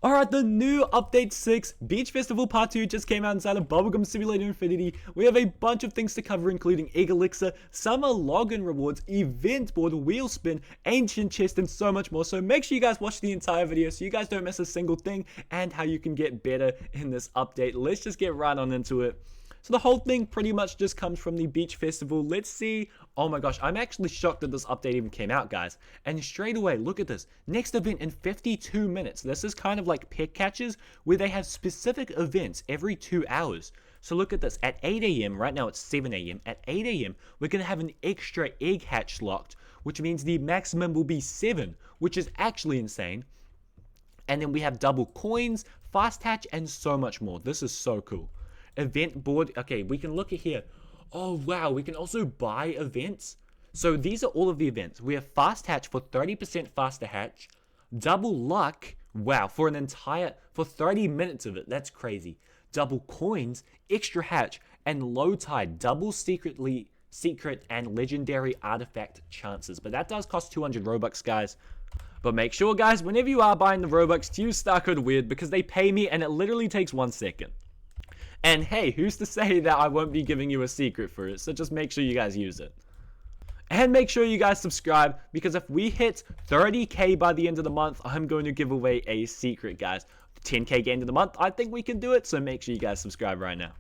Alright, the new Update 6 Beach Festival Part 2 just came out inside of Bubblegum Simulator Infinity. We have a bunch of things to cover, including Egg Elixir, Summer Login Rewards, Event Board, Wheel Spin, Ancient Chest, and so much more. So make sure you guys watch the entire video so you guys don't miss a single thing and how you can get better in this update. Let's just get right on into it. So the whole thing pretty much just comes from the beach festival. Let's see. Oh my gosh, I'm actually shocked that this update even came out, guys. And straight away, look at this. Next event in 52 minutes. This is kind of like pet catchers where they have specific events every 2 hours. So look at this. At 8 a.m., right now it's 7 a.m. At 8 a.m., we're going to have an extra egg hatch locked, which means the maximum will be 7, which is actually insane. And then we have double coins, fast hatch, and so much more. This is so cool. Event board. Okay, we can look at here. Oh wow, we can also buy events. So these are all of the events. We have fast hatch for 30% faster hatch, double luck, wow, for 30 minutes of it. That's crazy. Double coins, extra hatch, and low tide, double secret and legendary artifact chances. But that does cost 200 Robux, guys. But make sure, guys, whenever you are buying the Robux, to use star code WEIRD because they pay me and it literally takes 1 second. And hey, who's to say that I won't be giving you a secret for it? So just make sure you guys use it. And make sure you guys subscribe, because if we hit 30k by the end of the month, I'm going to give away a secret, guys. 10k at the end of the month, I think we can do it. So make sure you guys subscribe right now.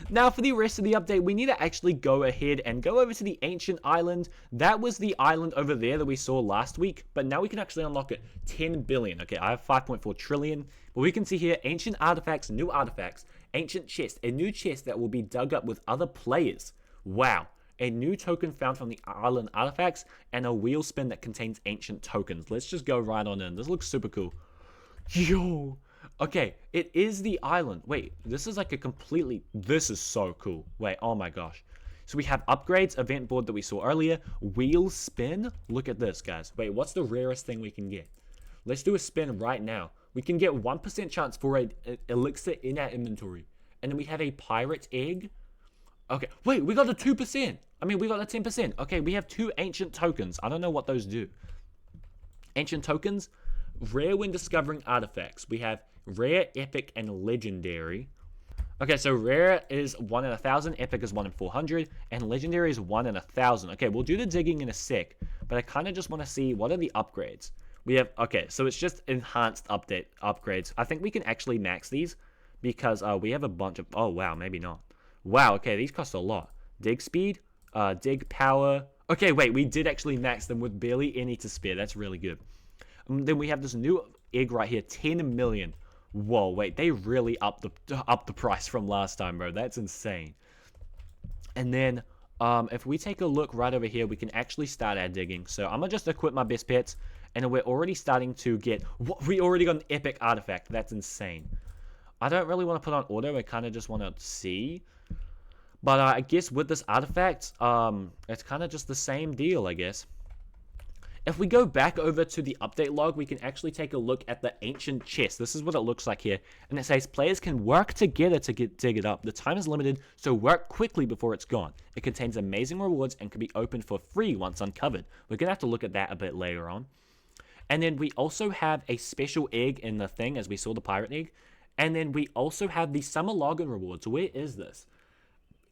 Now for the rest of the update, we need to actually go ahead and go over to the ancient island. That was the island over there that we saw last week, but now we can actually unlock it. 10 billion. Okay, I have 5.4 trillion, but we can see here ancient artifacts, new artifacts, ancient chest, a new chest that will be dug up with other players. Wow. A new token found from the island artifacts, and a wheel spin that contains ancient tokens. Let's just go right on in. This looks super cool. Yo. Okay, it is the island. Wait, this is like a completely... This is so cool. Wait, oh my gosh. So we have upgrades, event board that we saw earlier, wheel spin. Look at this, guys. Wait, what's the rarest thing we can get? Let's do a spin right now. We can get 1% chance for an elixir in our inventory. And then we have a pirate egg. Okay, wait, we got the 2%. I mean, we got the 10%. Okay, we have 2 ancient tokens. I don't know what those do. Ancient tokens, rare when discovering artifacts. We have rare, epic, and legendary. Okay, so rare is 1 in 1,000, epic is 1 in 400, and legendary is 1 in 1,000. Okay, we'll do the digging in a sec, but I kind of just want to see what are the upgrades. We have, okay, so it's just enhanced upgrades. I think we can actually max these because we have a bunch of, oh wow, maybe not. Wow, okay, these cost a lot. Dig speed, dig power. Okay, wait, we did actually max them with barely any to spare. That's really good. Then we have this new egg right here, 10 million. Whoa, wait, they really upped the price from last time, bro. That's insane. And then if we take a look right over here, we can actually start our digging. So I'm gonna just equip my best pets, and we're already starting to get, we already got an epic artifact. That's insane. I don't really want to put on auto. I kind of just want to see. But I guess with this artifact, it's kind of just the same deal, I guess. If we go back over to the update log, we can actually take a look at the ancient chest. This is what it looks like here. And it says players can work together to dig it up. The time is limited, so work quickly before it's gone. It contains amazing rewards and can be opened for free once uncovered. We're going to have to look at that a bit later on. And then we also have a special egg in the thing, as we saw the pirate egg. And then we also have the summer login rewards. Where is this?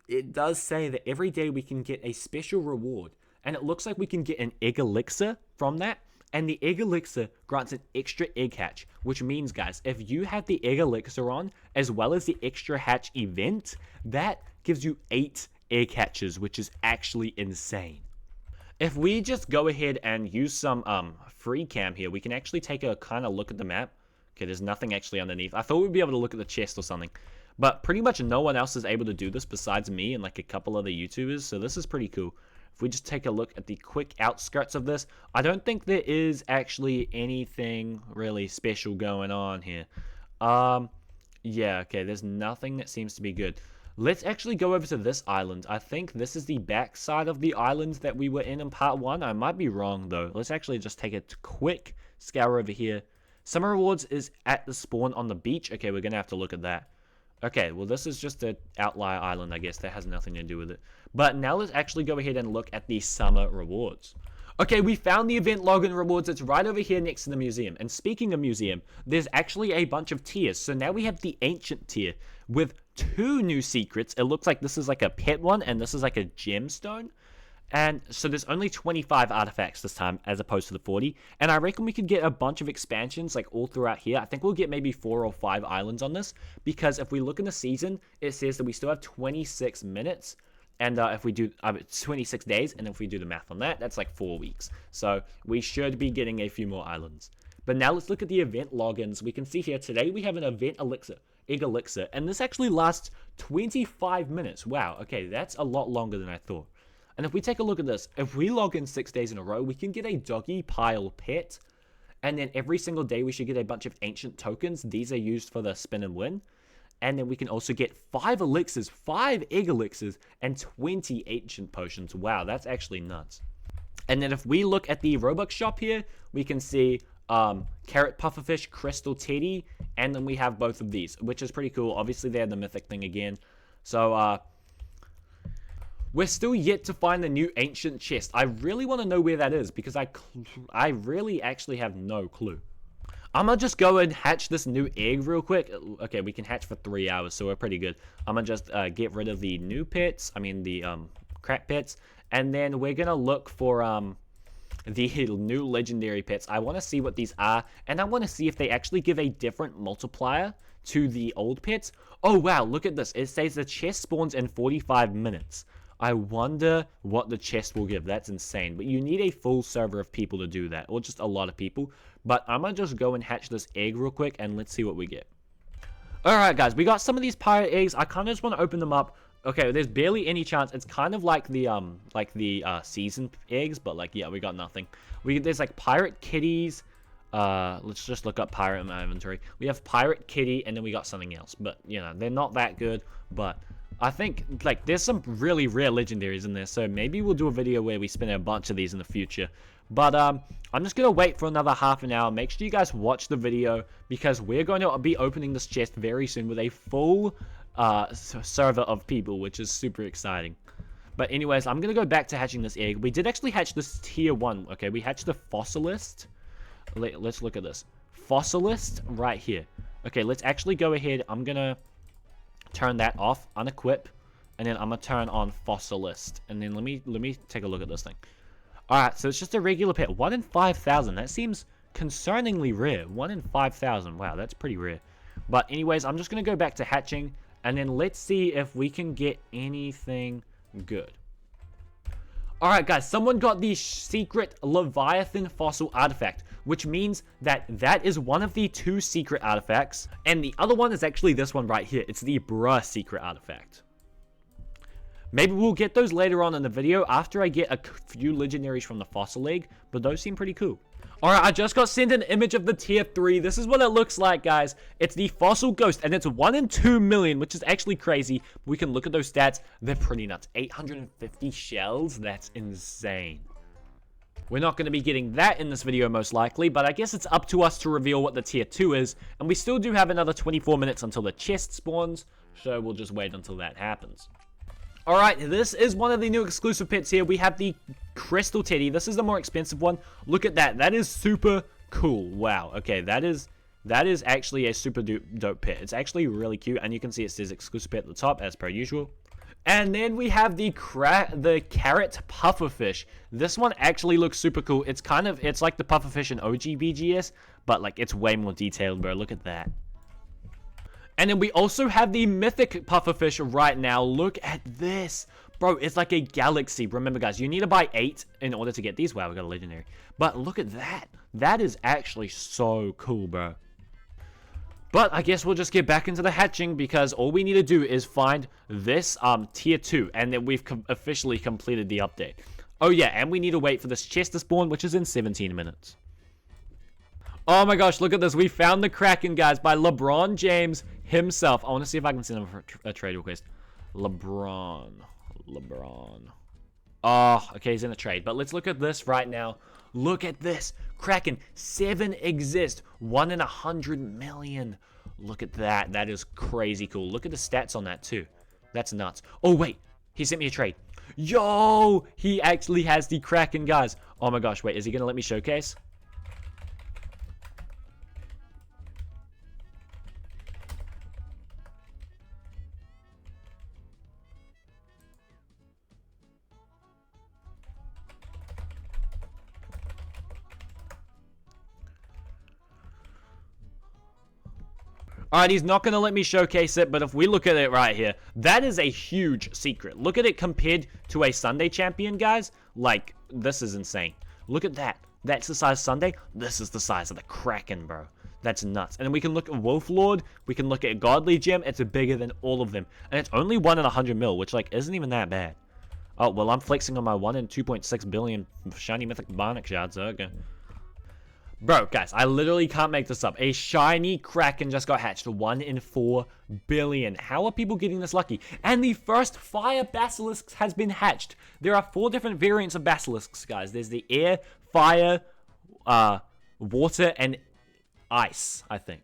It does say that every day we can get a special reward. And it looks like we can get an egg elixir from that. And the egg elixir grants an extra egg hatch. Which means, guys, if you have the egg elixir on, as well as the extra hatch event, that gives you 8 egg hatches, which is actually insane. If we just go ahead and use some free cam here, we can actually take a kind of look at the map. Okay, there's nothing actually underneath. I thought we'd be able to look at the chest or something. But pretty much no one else is able to do this besides me and like a couple other YouTubers. So this is pretty cool. If we just take a look at the quick outskirts of this, I don't think there is actually anything really special going on here. Yeah, okay, there's nothing that seems to be good. Let's actually go over to this island. I think this is the back side of the island that we were in part 1. I might be wrong, though. Let's actually just take a quick scour over here. Summer rewards is at the spawn on the beach. Okay, we're going to have to look at that. Okay, well, this is just an outlier island, I guess. That has nothing to do with it. But now let's actually go ahead and look at the summer rewards. Okay, we found the event login rewards. It's right over here next to the museum. And speaking of museum, there's actually a bunch of tiers. So now we have the ancient tier with 2 new secrets. It looks like this is like a pet one and this is like a gemstone. And so there's only 25 artifacts this time as opposed to the 40. And I reckon we could get a bunch of expansions like all throughout here. I think we'll get maybe 4 or 5 islands on this. Because if we look in the season, it says that we still have 26 minutes. And if we do 26 days, and if we do the math on that, that's like 4 weeks. So we should be getting a few more islands. But now let's look at the event logins. We can see here today we have an event egg elixir. And this actually lasts 25 minutes. Wow, okay, that's a lot longer than I thought. And if we take a look at this, if we log in 6 days in a row, we can get a doggy pile pet. And then every single day we should get a bunch of ancient tokens. These are used for the spin and win. And then we can also get 5 elixirs, 5 egg elixirs, and 20 ancient potions. Wow, that's actually nuts. And then if we look at the Robux shop here, we can see carrot pufferfish, crystal teddy, and then we have both of these, which is pretty cool. Obviously, they have the mythic thing again. So, we're still yet to find the new ancient chest. I really want to know where that is because I really actually have no clue. I'm gonna just go and hatch this new egg real quick. Okay, we can hatch for 3 hours, so we're pretty good. I'm gonna just get rid of the new pets. I mean, the crap pets. And then we're gonna look for the new legendary pets. I want to see what these are, and I want to see if they actually give a different multiplier to the old pets. Oh, wow, look at this. It says the chest spawns in 45 minutes. I wonder what the chest will give. That's insane. But you need a full server of people to do that, or just a lot of people. But I'm going to just go and hatch this egg real quick, and let's see what we get. Alright, guys, we got some of these pirate eggs. I kind of just want to open them up. Okay, there's barely any chance. It's kind of like the season eggs, but like, yeah, we got nothing. There's like pirate kitties. Let's just look up pirate in my inventory. We have pirate kitty, and then we got something else. But, you know, they're not that good, but I think, like, there's some really rare legendaries in there, so maybe we'll do a video where we spin a bunch of these in the future. But, I'm just going to wait for another half an hour. Make sure you guys watch the video, because we're going to be opening this chest very soon with a full, server of people, which is super exciting. But anyways, I'm going to go back to hatching this egg. We did actually hatch this tier 1, okay? We hatched the fossilist. Let's look at this. Fossilist right here. Okay, let's actually go ahead. I'm going to turn that off, unequip, and then I'm gonna turn on fossilist, and then let me take a look at this thing. All right, so it's just a regular pet. 1 in 5,000. That seems concerningly rare. 1 in 5,000. Wow, that's pretty rare. But anyways, I'm just gonna go back to hatching, and then let's see if we can get anything good. All right, guys, someone got the secret Leviathan fossil artifact, which means that that is one of the 2 secret artifacts, and the other one is actually this one right here. It's the bruh secret artifact. Maybe we'll get those later on in the video after I get a few legendaries from the fossil egg, but those seem pretty cool. Alright, I just got sent an image of the tier 3. This is what it looks like, guys. It's the fossil ghost, and it's 1 in 2 million, which is actually crazy. We can look at those stats. They're pretty nuts. 850 shells? That's insane. We're not going to be getting that in this video most likely, but I guess it's up to us to reveal what the tier 2 is, and we still do have another 24 minutes until the chest spawns, so we'll just wait until that happens. Alright, this is one of the new exclusive pets here. We have the Crystal Teddy. This is the more expensive one. Look at that. That is super cool. Wow. Okay, that is actually a super dope pet. It's actually really cute, and you can see it says exclusive pet at the top, as per usual. And then we have the carrot pufferfish. This one actually looks super cool. It's like the pufferfish in OG BGS, but like it's way more detailed, bro. Look at that. And then we also have the mythic pufferfish right now. Look at this. Bro, it's like a galaxy. Remember, guys, you need to buy 8 in order to get these. Wow, we got a legendary. But look at that. That is actually so cool, bro. But I guess we'll just get back into the hatching, because all we need to do is find this tier 2, and then we've officially completed the update. Oh yeah, and we need to wait for this chest to spawn, which is in 17 minutes. Oh my gosh, look at this. We found the Kraken, guys, by LeBron James himself. I want to see if I can send him a trade request. LeBron. Oh, okay, he's in a trade. But let's look at this right now. Look at this. Kraken, 7 exist. 1 in 100 million. Look at that. That is crazy cool. Look at the stats on that, too. That's nuts. Oh, wait. He sent me a trade. Yo, he actually has the Kraken, guys. Oh my gosh, wait, is he gonna let me showcase? Alright, he's not going to let me showcase it, but if we look at it right here, that is a huge secret. Look at it compared to a Sunday champion, guys. Like, this is insane. Look at that. That's the size of Sunday. This is the size of the Kraken, bro. That's nuts. And then we can look at Wolf Lord. We can look at Godly Gem. It's bigger than all of them. And it's only 1 in 100 mil, which, like, isn't even that bad. Oh, well, I'm flexing on my 1 in 2.6 billion shiny mythic Barnack shards. Okay. Bro, guys, I literally can't make this up. A shiny Kraken just got hatched. 1 in 4 billion. How are people getting this lucky? And the first fire basilisk has been hatched. There are 4 different variants of basilisks, guys. There's the air, fire, water, and ice, I think.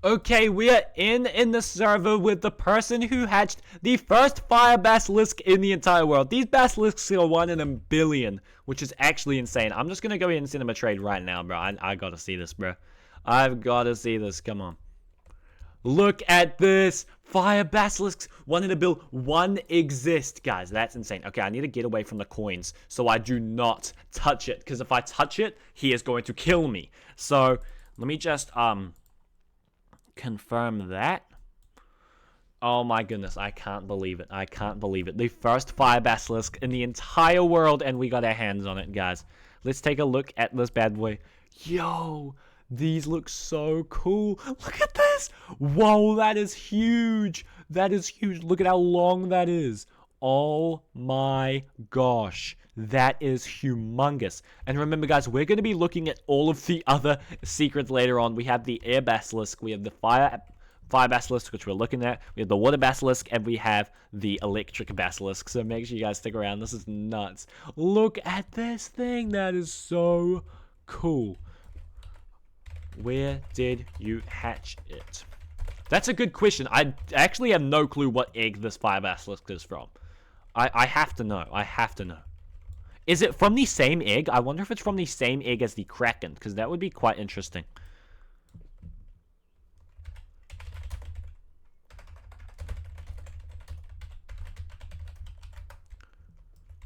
Okay, we are in the server with the person who hatched the first fire basilisk in the entire world. These basilisks are 1 in a billion, which is actually insane. I'm just going to go ahead and send him a trade right now, bro. I got to see this, bro. I've got to see this. Come on. Look at this. Fire basilisks, 1 in a bill. 1 exist, guys. That's insane. Okay, I need to get away from the coins so I do not touch it. Because if I touch it, he is going to kill me. So, let me just, confirm that. Oh my goodness, I can't believe it. I can't believe it. The first fire basilisk in the entire world, and we got our hands on it, guys. Let's take a look at this bad boy. Yo, these look so cool. Look at this. Whoa, that is huge. That is huge. Look at how long that is. Oh my gosh. That is humongous. And remember, guys, we're going to be looking at all of the other secrets later on. We have the air basilisk, we have the fire basilisk, which we're looking at, we have the water basilisk, and we have the electric basilisk. So make sure you guys stick around. This is nuts. Look at this thing. That is so cool. Where did you hatch it? That's a good question. I actually have no clue what egg this fire basilisk is from. I have to know. I have to know. Is it from the same egg? I wonder if it's from the same egg as the Kraken, because that would be quite interesting.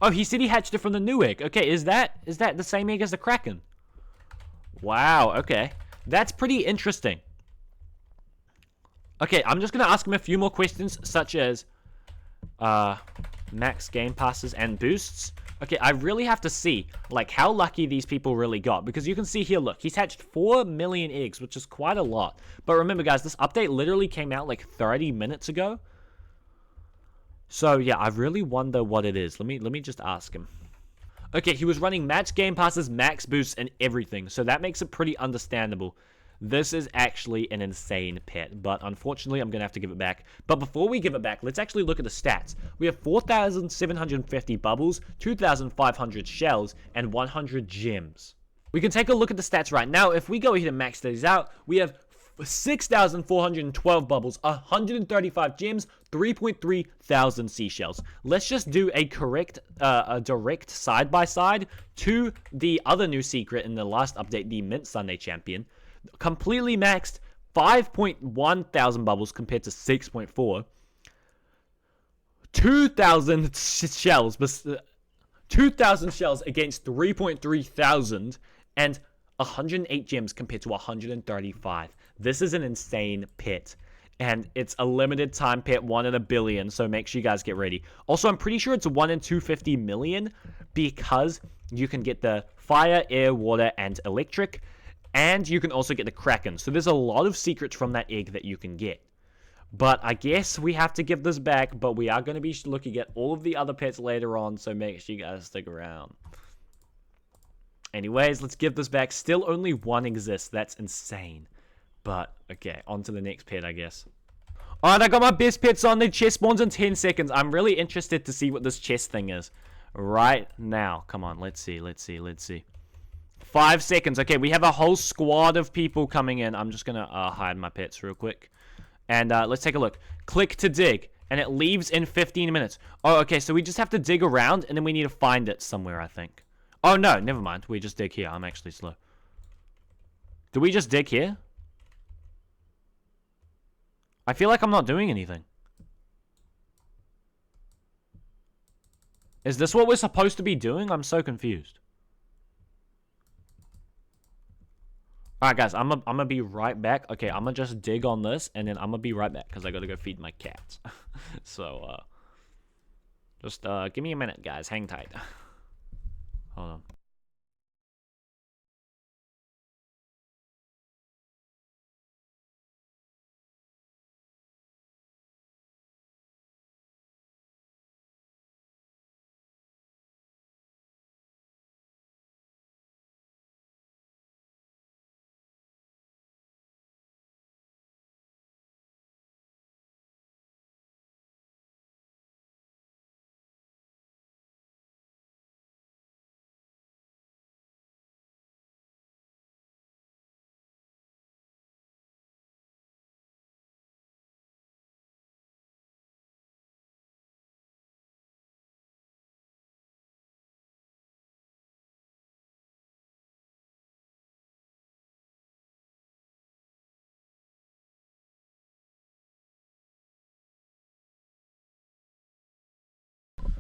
Oh, he said he hatched it from the new egg. Okay, is that the same egg as the Kraken? Wow, okay. That's pretty interesting. Okay, I'm just going to ask him a few more questions, such as max game passes and boosts. Okay, I really have to see, like, how lucky these people really got. Because you can see here, look, he's hatched 4 million eggs, which is quite a lot. But remember, guys, this update literally came out, like, 30 minutes ago. So, yeah, I really wonder what it is. Let me just ask him. Okay, he was running max game passes, max boosts, and everything. So that makes it pretty understandable. This is actually an insane pet, but unfortunately, I'm going to have to give it back. But before we give it back, let's actually look at the stats. We have 4,750 bubbles, 2,500 shells, and 100 gems. We can take a look at the stats right now. If we go ahead and max these out, we have 6,412 bubbles, 135 gems, 3.3 thousand seashells. Let's just do a direct side-by-side to the other new secret in the last update, the Mint Sunday Champion. Completely maxed, 5.1 thousand bubbles compared to 6.4. 2,000 shells, 2,000 shells against 3.3 thousand, and 108 gems compared to 135. This is an insane pet. And it's a limited time pet, 1 in a billion, so make sure you guys get ready. Also, I'm pretty sure it's 1 in 250 million because you can get the fire, air, water, and electric. And you can also get the Kraken. So there's a lot of secrets from that egg that you can get. But I guess we have to give this back. But we are going to be looking at all of the other pets later on. So make sure you guys stick around. Anyways, let's give this back. Still only 1 exists. That's insane. But, okay, on to the next pet, I guess. Alright, I got my best pets on. The chest spawns in 10 seconds. I'm really interested to see what this chest thing is. Right now. Come on, let's see. 5 seconds. Okay, we have a whole squad of people coming in. I'm just going to hide my pets real quick. And let's take a look. Click to dig. And it leaves in 15 minutes. Oh, okay, so we just have to dig around, and then we need to find it somewhere, I think. Oh, no, never mind. We just dig here. I'm actually slow. Do we just dig here? I feel like I'm not doing anything. Is this what we're supposed to be doing? I'm so confused. Alright, guys, I'm gonna be right back. Okay, I'm gonna just dig on this, and then I'm gonna be right back, because I gotta go feed my cats. So, just, give me a minute, guys. Hang tight. Hold on.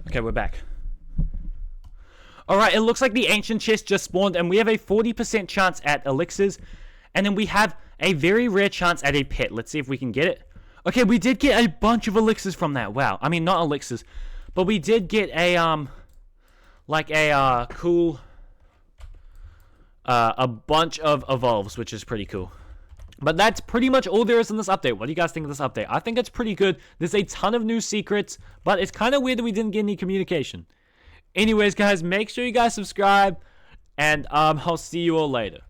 Okay, we're back. Alright, it looks like the ancient chest just spawned, and we have a 40% chance at elixirs, and then we have a very rare chance at a pet. Let's see if we can get it. Okay, we did get a bunch of elixirs from that. Wow. I mean, not elixirs, but we did get a, like a, cool, a bunch of evolves, which is pretty cool. But that's pretty much all there is in this update. What do you guys think of this update? I think it's pretty good. There's a ton of new secrets, but it's kind of weird that we didn't get any communication. Anyways, guys, make sure you guys subscribe, and I'll see you all later.